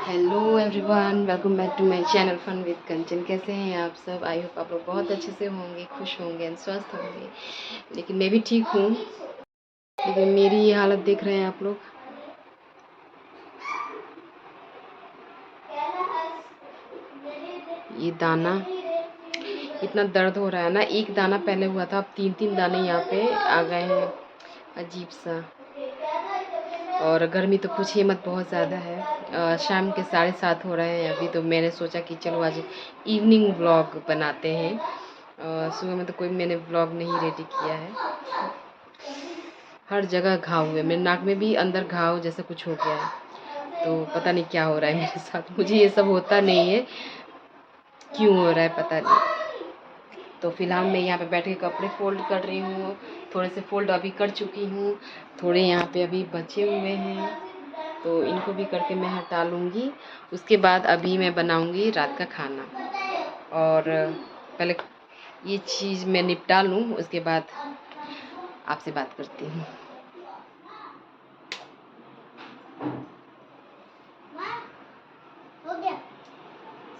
Hello everyone, welcome back to my channel fun with Kanchan. कैसे हैं आप सब? आई होप आप लोग बहुत अच्छे से होंगे, खुश होंगे एंड स्वस्थ होंगे। लेकिन मैं भी ठीक हूँ। लेकिन मेरी ये हालत देख रहे हैं आप लोग। ये दाना इतना दर्द हो रहा है ना। एक दाना पहले हुआ था, अब 3-3 दाने यहाँ पे आ गए हैं। अजीब सा। और गर्मी तो पूछिए मत, बहुत ज़्यादा है। शाम के 7:30 हो रहे हैं अभी। तो मैंने सोचा कि चलो आज इवनिंग व्लॉग बनाते हैं। सुबह में तो कोई मैंने व्लॉग नहीं रेडी किया है। हर जगह घाव हुए, मेरे नाक में भी अंदर घाव जैसा कुछ हो गया है। तो पता नहीं क्या हो रहा है मेरे साथ। मुझे ये सब होता नहीं है, क्यों हो रहा है पता नहीं। तो फिलहाल मैं यहाँ पे बैठ के कपड़े फोल्ड कर रही हूँ। थोड़े से फोल्ड अभी कर चुकी हूँ, थोड़े यहाँ पे अभी बचे हुए हैं। तो इनको भी करके मैं हटा लूँगी। उसके बाद अभी मैं बनाऊँगी रात का खाना। और पहले ये चीज़ मैं निपटा लूँ, उसके बाद आपसे बात करती हूँ। हो गया?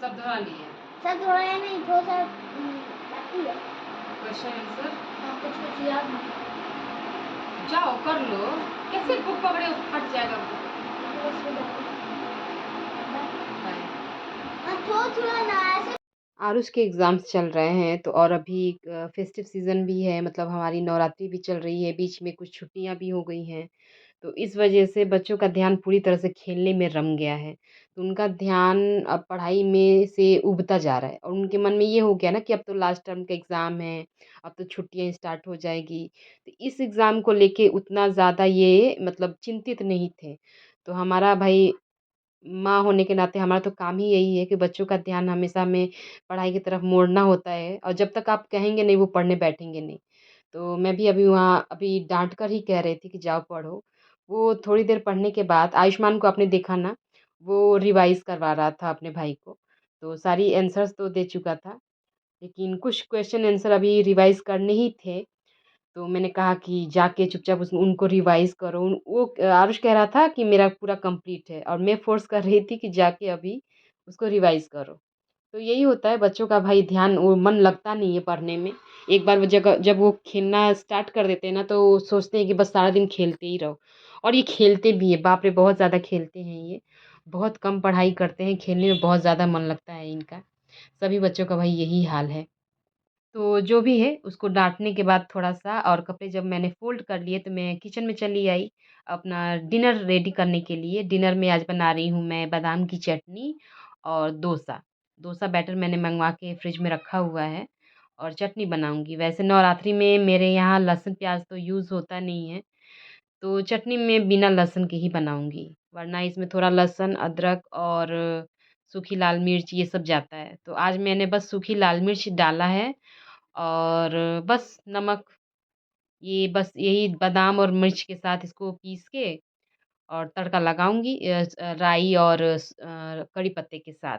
सब धोआ लिए? सब धोया नहीं, थोड़ा सा बाकी है। क्वेश्चन आंसर हाँ, कुछ याद नहीं। जाओ कर लो। कैसे बुक पकड़े फट जाएगा। हाँ, थोड़ा ना ऐसे। आरुष के एग्ज़ाम्स चल रहे हैं, तो और अभी फेस्टिव सीज़न भी है, मतलब हमारी नवरात्रि भी चल रही है, बीच में कुछ छुट्टियां भी हो गई हैं। तो इस वजह से बच्चों का ध्यान पूरी तरह से खेलने में रम गया है। तो उनका ध्यान अब पढ़ाई में से उबता जा रहा है, और उनके मन में ये हो गया ना कि अब तो लास्ट टर्म का एग्ज़ाम है, अब तो छुट्टियां स्टार्ट हो जाएगी। तो इस एग्ज़ाम को लेके उतना ज़्यादा ये मतलब चिंतित नहीं थे। तो हमारा भाई माँ होने के नाते हमारा तो काम ही यही है कि बच्चों का ध्यान हमेशा हमें पढ़ाई की तरफ मोड़ना होता है, और जब तक आप कहेंगे नहीं वो पढ़ने बैठेंगे नहीं। तो मैं भी अभी वहाँ अभी डांट कर ही कह रही थी कि जाओ पढ़ो। वो थोड़ी देर पढ़ने के बाद आयुष्मान को आपने देखा ना, वो रिवाइज करवा रहा था अपने भाई को। तो सारी आंसर्स तो दे चुका था, लेकिन कुछ क्वेश्चन आंसर अभी रिवाइज करने ही थे। तो मैंने कहा कि जाके चुपचाप उनको रिवाइज़ करो। वो आरुष कह रहा था कि मेरा पूरा कंप्लीट है, और मैं फ़ोर्स कर रही थी कि जाके अभी उसको रिवाइज़ करो। तो यही होता है बच्चों का भाई, ध्यान वो मन लगता नहीं है पढ़ने में। एक बार वो जगह जब वो खेलना स्टार्ट कर देते हैं ना, तो वो सोचते हैं कि बस सारा दिन खेलते ही रहो। और ये खेलते भी हैं, बाप रे! बहुत ज़्यादा खेलते हैं ये। बहुत कम पढ़ाई करते हैं, खेलने में बहुत ज़्यादा मन लगता है इनका। सभी बच्चों का भाई यही हाल है। तो जो भी है उसको डाँटने के बाद थोड़ा-सा, और कपड़े जब मैंने फ़ोल्ड कर लिए तो मैं किचन में चली आई अपना डिनर रेडी करने के लिए। डिनर में आज बना रही हूँ मैं बादाम की चटनी और डोसा। डोसा बैटर मैंने मँगवा के फ्रिज में रखा हुआ है, और चटनी बनाऊँगी। वैसे नवरात्रि में मेरे यहाँ लहसुन प्याज़ तो यूज़ होता नहीं है, तो चटनी मैं बिना लहसुन के ही बनाऊँगी। वरना इसमें थोड़ा लहसुन, अदरक और सूखी लाल मिर्च ये सब जाता है। तो आज मैंने बस सूखी लाल मिर्च डाला है, और बस नमक, ये बस यही बादाम और मिर्च के साथ इसको पीस के और तड़का लगाऊँगी राई और कड़ी पत्ते के साथ।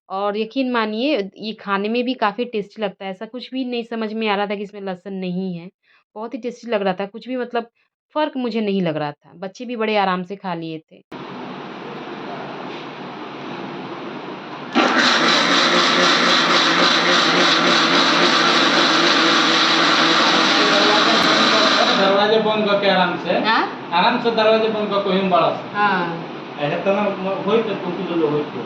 और यकीन मानिए ये खाने में भी काफ़ी टेस्टी लगता है। ऐसा कुछ भी नहीं समझ में आ रहा था कि इसमें लहसुन नहीं है। बहुत ही टेस्टी लग रहा था, कुछ भी मतलब फ़र्क मुझे नहीं लग रहा था। बच्चे भी बड़े आराम से खा लिए थे। दरवाजे बंद करके हाँ? आराम से दरवाजे बंद करके हिम बड़ा हाँ। ऐसे तो होई तो कुछ लोग होई तो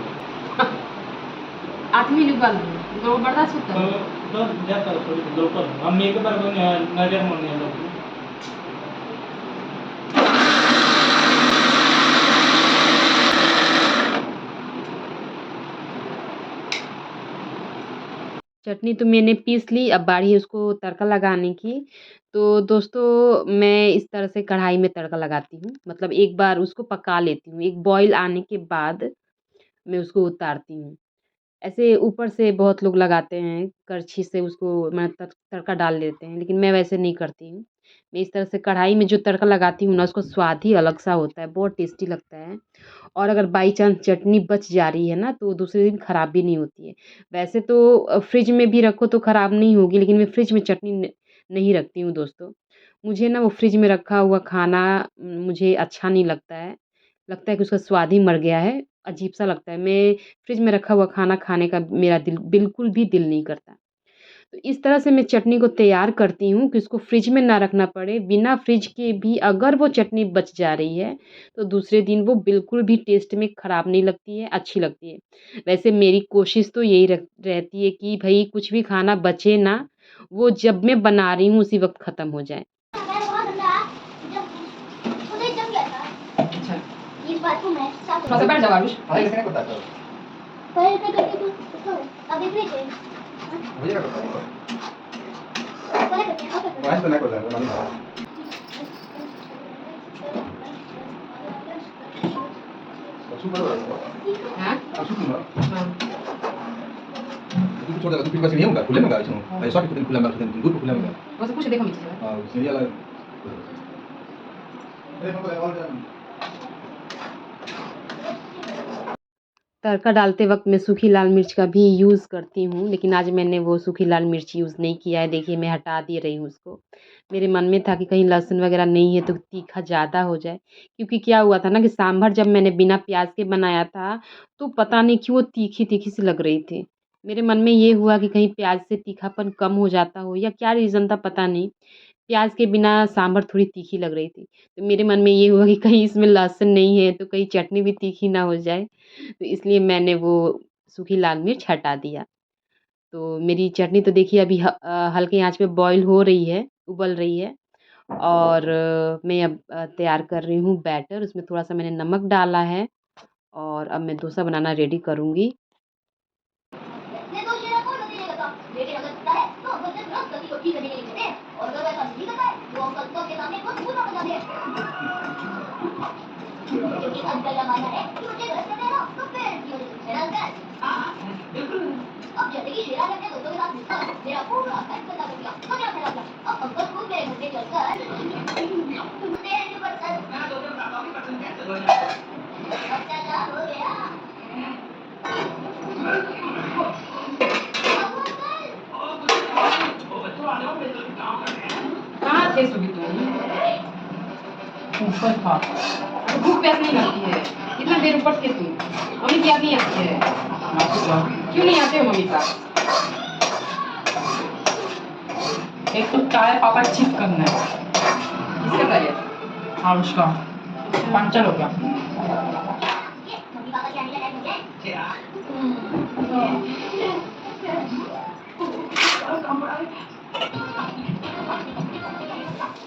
आदमी लोग बंद तो बर्दाश्त होता है। तो जाता थोड़ी लोग हम एक बार नजर में नहीं लोग चटनी तो मैंने पीस ली, अब बारी है उसको तड़का लगाने की। तो दोस्तों मैं इस तरह से कढ़ाई में तड़का लगाती हूँ, मतलब एक बार उसको पका लेती हूँ, एक बॉयल आने के बाद मैं उसको उतारती हूँ। ऐसे ऊपर से बहुत लोग लगाते हैं, करछी से उसको तड़का डाल देते हैं, लेकिन मैं वैसे नहीं करती हूँ। मैं इस तरह से कढ़ाई में जो तड़का लगाती हूँ ना, उसका स्वाद ही अलग सा होता है, बहुत टेस्टी लगता है। और अगर बाई चांस चटनी बच जा रही है ना, तो दूसरे दिन खराब भी नहीं होती है। वैसे तो फ्रिज में भी रखो तो खराब नहीं होगी, लेकिन मैं फ्रिज में चटनी नहीं रखती हूँ दोस्तों। मुझे ना वो फ्रिज में रखा हुआ खाना मुझे अच्छा नहीं लगता है। लगता है कि उसका स्वाद ही मर गया है। अजीब-सा लगता है। मैं फ्रिज में रखा हुआ खाना खाने का मेरा दिल बिल्कुल भी दिल नहीं करता। तो इस तरह से मैं चटनी को तैयार करती हूँ कि उसको फ्रिज में ना रखना पड़े। बिना फ्रिज के भी अगर वो चटनी बच जा रही है, तो दूसरे दिन वो बिल्कुल भी टेस्ट में खराब नहीं लगती है, अच्छी लगती है। वैसे मेरी कोशिश तो यही रहती है कि भई कुछ भी खाना बचे ना, वो जब मैं बना रही हूँ उसी वक़्त ख़त्म हो जाए। मैं वहाँ ठंडा जब उदय जम गया था। अच्छा। ये बाथरूम है साफ थोड़ा-सा बैठ जाओ आरुष। हाँ, इसने क्या बताता है? पहले पे करके तो अब देख लीजिए। मुझे क्या बताता है? पहले करके अब करके मैं तो नहीं करता, मैं नहीं। सुपर है। हाँ? सुपर ना। हाँ। itu छोटा itu pasti नहीं होगा खुले में गाड़ी सुनो मैं शॉर्ट कुछ खुला में कुछ दूर खुला में बस पूछ देखो नीचे से। हां सीरियल है अरे हमको और तड़का डालते वक़्त मैं सूखी लाल मिर्च का भी यूज़ करती हूँ, लेकिन आज मैंने वो सूखी लाल मिर्च यूज़ नहीं किया है। देखिए मैं हटा दे रही हूँ उसको। मेरे मन में था कि कहीं लहसुन वग़ैरह नहीं है तो तीखा ज़्यादा हो जाए, क्योंकि क्या हुआ था ना कि सांभर जब मैंने बिना प्याज़ के बनाया था, तो पता नहीं क्यों वो तीखी-तीखी सी लग रही थी। मेरे मन में ये हुआ कि कहीं प्याज़ से तीखापन कम हो जाता हो या क्या रीज़न था पता नहीं। प्याज़ के बिना सांभर थोड़ी तीखी लग रही थी। तो मेरे मन में ये हुआ कि कहीं इसमें लहसुन नहीं है तो कहीं चटनी भी तीखी ना हो जाए। तो इसलिए मैंने वो सूखी लाल मिर्च हटा दिया। तो मेरी चटनी तो देखिए अभी हल्की आँच पे बॉयल हो रही है, उबल रही है और मैं अब तैयार कर रही हूँ बैटर। उसमें थोड़ा-सा मैंने नमक डाला है और अब मैं डोसा बनाना रेडी करूँगी। मैं तो शेरा को नहीं करता लेकिन अगर करता है तो अंकल से तुरंत गलती को ठीक करने के लिए कहते हैं और अगर वैसा नहीं करता है तो अंकल सबके सामने खुद पूरा बता दे क्योंकि अंकल का मानना है कि मुझे गलत करते हैं ना तो फिर क्यों है ना अंकल अब जैसे कि शेरा ने अपने दोस्तों के साथ मिलकर मेरा पूरा घर गंदा कर दिया तो क्या फैला दिया अब अंकल खुद मेरे घर में चलकर तेरे ऊपर अब क्या हो गया कहाँ थे सुबह तुम? ऊपर था। भूख प्यास नहीं लगती है। कितना देर ऊपर थे तुम? मम्मी की याद नहीं आती है? क्यों नहीं आते हो मम्मी का? एक तो टायर पापा ठीक करना है किसका टायर? और उसका पंचर हो गया मम्मी पापा क्या नहीं लगाए मुझे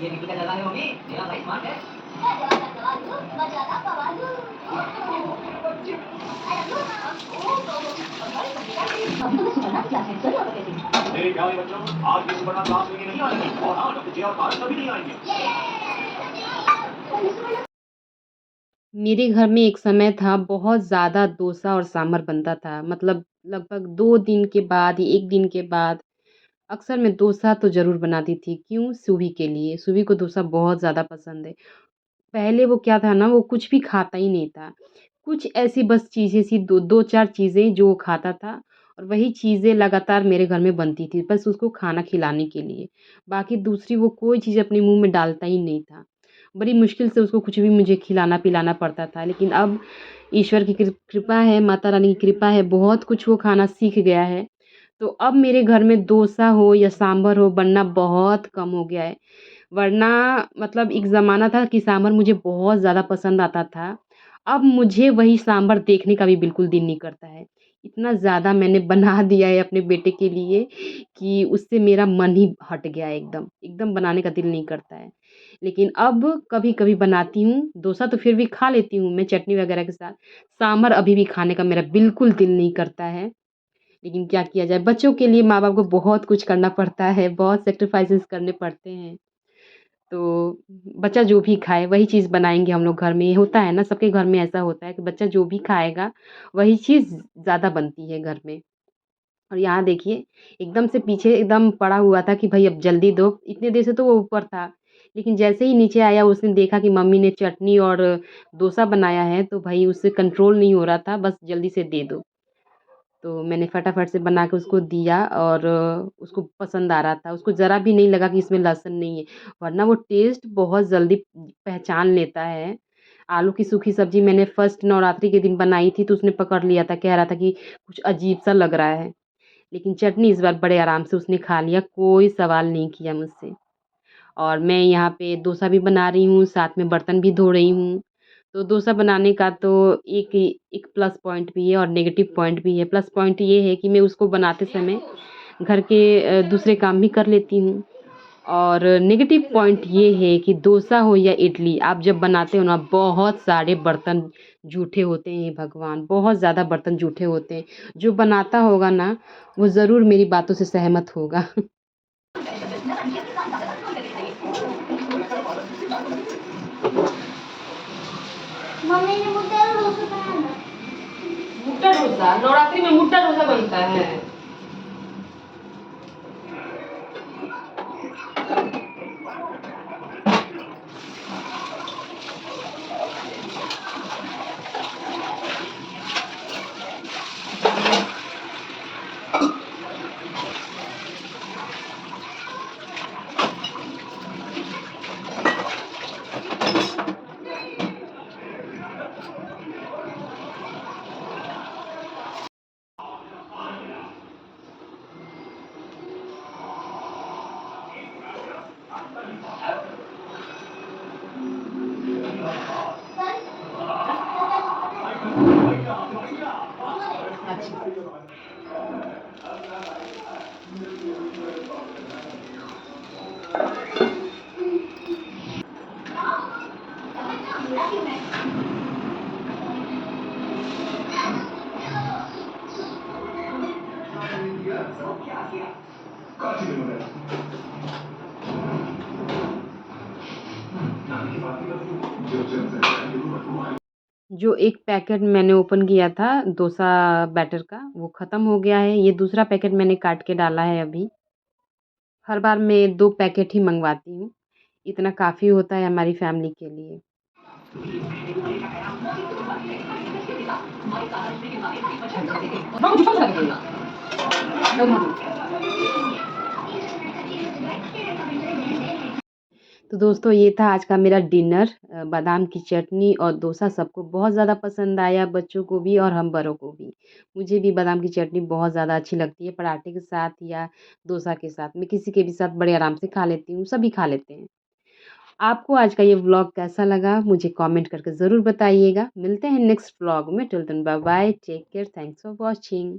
ये निकल जाता है मम्मी मेरा भाई स्मार्ट है मेरे प्यारे बच्चों आज भी सुपर्णा क्लास में नहीं आएंगे और हाँ डॉक्टर जे और पारस कभी नहीं आएंगे मेरे घर में एक समय था बहुत ज़्यादा डोसा और सांभर बनता था। मतलब लगभग 2 दिन के बाद या 1 दिन के बाद अक्सर मैं डोसा तो ज़रूर बनाती थी। क्यों? सूभी के लिए। सूभी को डोसा बहुत ज़्यादा पसंद है। पहले वो क्या था ना, वो कुछ भी खाता ही नहीं था। कुछ ऐसी बस चीज़ें सी 2-4 चीज़ें जो वो खाता था और वही चीज़ें लगातार मेरे घर में बनती थी, बस उसको खाना खिलाने के लिए। बाकी दूसरी वो कोई चीज़ अपने मुँह में डालता ही नहीं था। बड़ी मुश्किल से उसको कुछ भी मुझे खिलाना-पिलाना पड़ता था। लेकिन अब ईश्वर की कृपा है, माता रानी की कृपा है, बहुत कुछ वो खाना सीख गया है। तो अब मेरे घर में डोसा हो या सांभर हो बनना बहुत कम हो गया है। वरना मतलब एक ज़माना था कि सांभर मुझे बहुत ज़्यादा पसंद आता था। अब मुझे वही सांभर देखने का भी बिल्कुल दिल नहीं करता है। इतना ज़्यादा मैंने बना दिया है अपने बेटे के लिए कि उससे मेरा मन ही हट गया है एकदम। एकदम बनाने का दिल नहीं करता है। लेकिन अब कभी-कभी बनाती हूँ, डोसा तो फिर भी खा लेती हूँ मैं चटनी वगैरह के साथ। सांभर अभी भी खाने का मेरा बिल्कुल दिल नहीं करता है। लेकिन क्या किया जाए, बच्चों के लिए माँ-बाप को बहुत कुछ करना पड़ता है, बहुत सैक्रिफाइसेस करने पड़ते हैं। तो बच्चा जो भी खाए वही चीज़ बनाएँगे हम लोग घर में। ये होता है ना, सबके घर में ऐसा होता है कि बच्चा जो भी खाएगा वही चीज़ ज़्यादा बनती है घर में। और यहाँ देखिए एकदम से पीछे एकदम पड़ा हुआ था कि भई अब जल्दी दो। इतनी देर से तो वो ऊपर था। लेकिन जैसे ही नीचे आया उसने देखा कि मम्मी ने चटनी और डोसा बनाया है तो भई उससे कंट्रोल नहीं हो रहा था, बस जल्दी से दे दो। तो मैंने फटाफट से बना के उसको दिया और उसको पसंद आ रहा था। उसको ज़रा भी नहीं लगा कि इसमें लहसुन नहीं है, वरना वो टेस्ट बहुत जल्दी पहचान लेता है। आलू की सूखी सब्ज़ी मैंने फर्स्ट नवरात्रि के दिन बनाई थी तो उसने पकड़ लिया था, कह रहा था कि कुछ अजीब-सा लग रहा है। लेकिन चटनी इस बार बड़े आराम से उसने खा लिया, कोई सवाल नहीं किया मुझसे। और मैं यहाँ पे डोसा भी बना रही हूँ, साथ में बर्तन भी धो रही हूँ। तो डोसा बनाने का तो एक प्लस पॉइंट भी है और नेगेटिव पॉइंट भी है। प्लस पॉइंट ये है कि मैं उसको बनाते समय घर के दूसरे काम भी कर लेती हूँ। और नेगेटिव पॉइंट ये है कि डोसा हो या इडली आप जब बनाते हो ना, बहुत सारे बर्तन जूठे होते हैं भगवान, बहुत ज़्यादा बर्तन जूठे होते हैं। जो बनाता होगा ना, वो ज़रूर मेरी बातों से सहमत होगा। मम्मी ने मुझे डोसा बनाया। मुट्टा डोसा, नवरात्रि में मुट्टा डोसा बनता है। जो एक पैकेट मैंने ओपन किया था डोसा बैटर का, वो ख़त्म हो गया है। ये दूसरा पैकेट मैंने काट के डाला है अभी। हर बार मैं 2 पैकेट ही मँगवाती हूँ। इतना काफ़ी होता है हमारी फैमिली के लिए। तो दोस्तों ये था आज का मेरा डिनर। बादाम की चटनी और डोसा सबको बहुत ज़्यादा पसंद आया, बच्चों को भी और हम बड़ों को भी। मुझे भी बादाम की चटनी बहुत ज़्यादा अच्छी लगती है, पराठे के साथ या डोसा के साथ। मैं किसी के भी साथ बड़े आराम से खा लेती हूँ, सभी खा लेते हैं। आपको आज का ये व्लॉग कैसा लगा मुझे कमेंट करके ज़रूर बताइएगा। मिलते हैं नेक्स्ट व्लॉग में, till then bye bye, take care, thanks for watching.